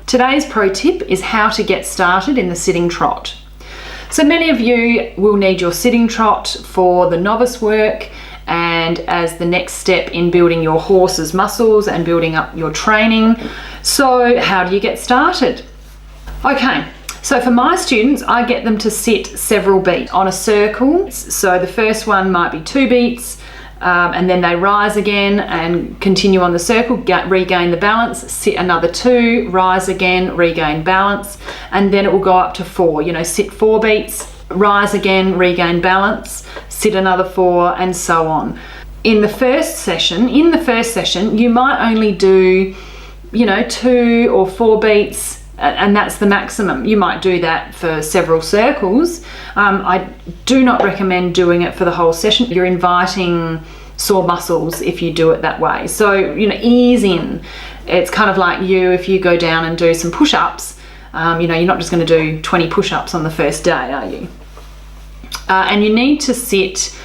Today's pro tip is how to get started in the sitting trot. So many of you will need your sitting trot for the novice work and as the next step in building your horse's muscles and building up your training. So how do you get started? Okay, so for my students, I get them to sit several beats on a circle. So the first one might be 2 beats, and then they rise again and continue on the circle, regain the balance, sit another 2, rise again, regain balance, and then it will go up to 4. You know, sit 4 beats, rise again, regain balance, sit another 4, and so on. In the first session, you might only do, 2 or 4 beats, and that's the maximum. You might do that for several circles. I do not recommend doing it for the whole session. You're inviting sore muscles if you do it that way. So, ease in. It's kind of like if you go down and do some push-ups, you're not just going to do 20 push-ups on the first day, are you? And you need to sit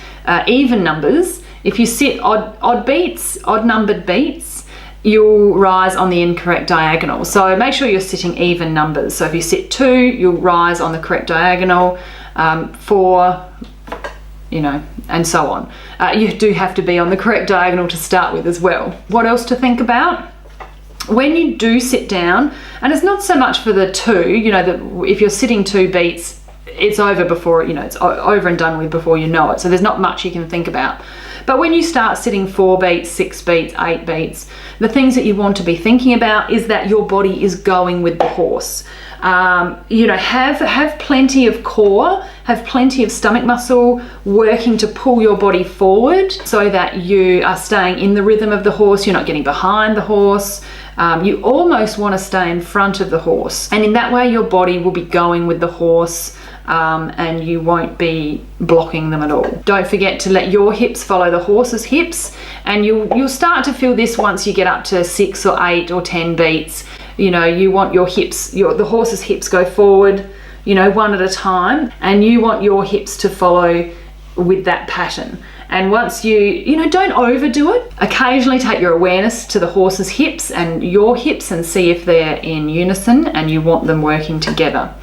even numbers. If you sit odd numbered beats, you'll rise on the incorrect diagonal. So make sure you're sitting even numbers. So if you sit 2, you'll rise on the correct diagonal, 4, and so on. You do have to be on the correct diagonal to start with as well. What else to think about? When you do sit down, and it's not so much for the 2, if you're sitting 2 beats, it's over before, it's over and done with before you know it. So there's not much you can think about. But when you start sitting 4 beats, 6 beats, 8 beats, the things that you want to be thinking about is that your body is going with the horse. Have plenty of core, have plenty of stomach muscle working to pull your body forward so that you are staying in the rhythm of the horse. You're not getting behind the horse. You almost want to stay in front of the horse. And in that way, your body will be going with the horse. And you won't be blocking them at all. Don't forget to let your hips follow the horse's hips, and you'll start to feel this once you get up to 6 or 8 or 10 beats. You want your hips, the horse's hips go forward, one at a time, and you want your hips to follow with that pattern. And once don't overdo it. Occasionally take your awareness to the horse's hips and your hips and see if they're in unison, and you want them working together.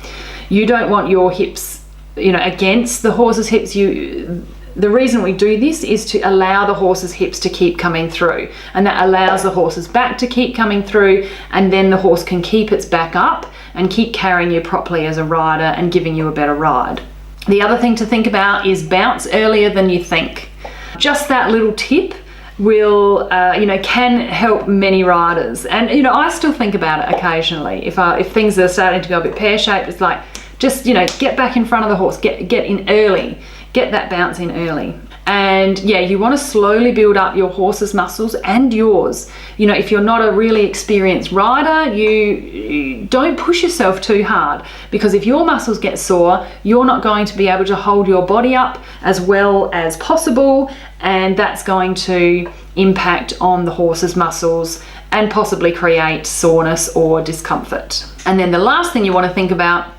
You don't want your hips, against the horse's hips. The reason we do this is to allow the horse's hips to keep coming through, and that allows the horse's back to keep coming through, and then the horse can keep its back up and keep carrying you properly as a rider and giving you a better ride. The other thing to think about is bounce earlier than you think. Just that little tip will can help many riders, and I still think about it occasionally. If things are starting to go a bit pear-shaped, it's like just get back in front of the horse, get in early, get that bounce in early. And you want to slowly build up your horse's muscles and yours. If you're not a really experienced rider, you don't push yourself too hard, because if your muscles get sore, you're not going to be able to hold your body up as well as possible, and that's going to impact on the horse's muscles and possibly create soreness or discomfort. And then the last thing you want to think about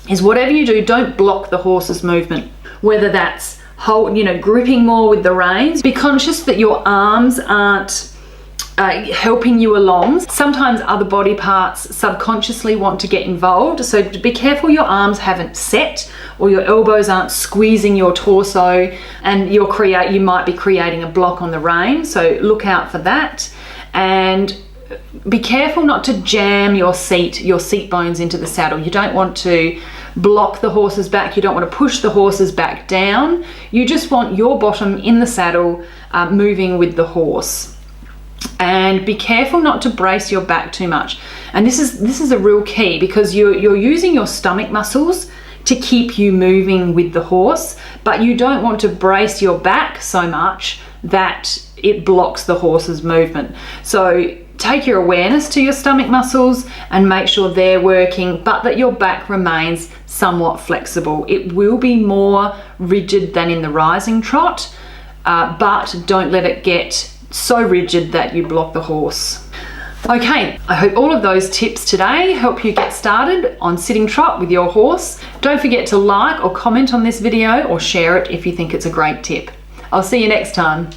is whatever you do, don't block the horse's movement. Whether that's gripping more with the reins, be conscious that your arms aren't helping you along. Sometimes other body parts subconsciously want to get involved, so be careful your arms haven't set or your elbows aren't squeezing your torso, and you might be creating a block on the rein, so look out for that. And be careful not to jam your seat bones into the saddle. You don't want to block the horse's back, you don't want to push the horse's back down. You just want your bottom in the saddle moving with the horse. And be careful not to brace your back too much. And this is a real key, because you're using your stomach muscles to keep you moving with the horse, but you don't want to brace your back so much that it blocks the horse's movement. So take your awareness to your stomach muscles and make sure they're working, but that your back remains somewhat flexible. It will be more rigid than in the rising trot, but don't let it get so rigid that you block the horse. Okay, I hope all of those tips today help you get started on sitting trot with your horse. Don't forget to like or comment on this video, or share it if you think it's a great tip. I'll see you next time.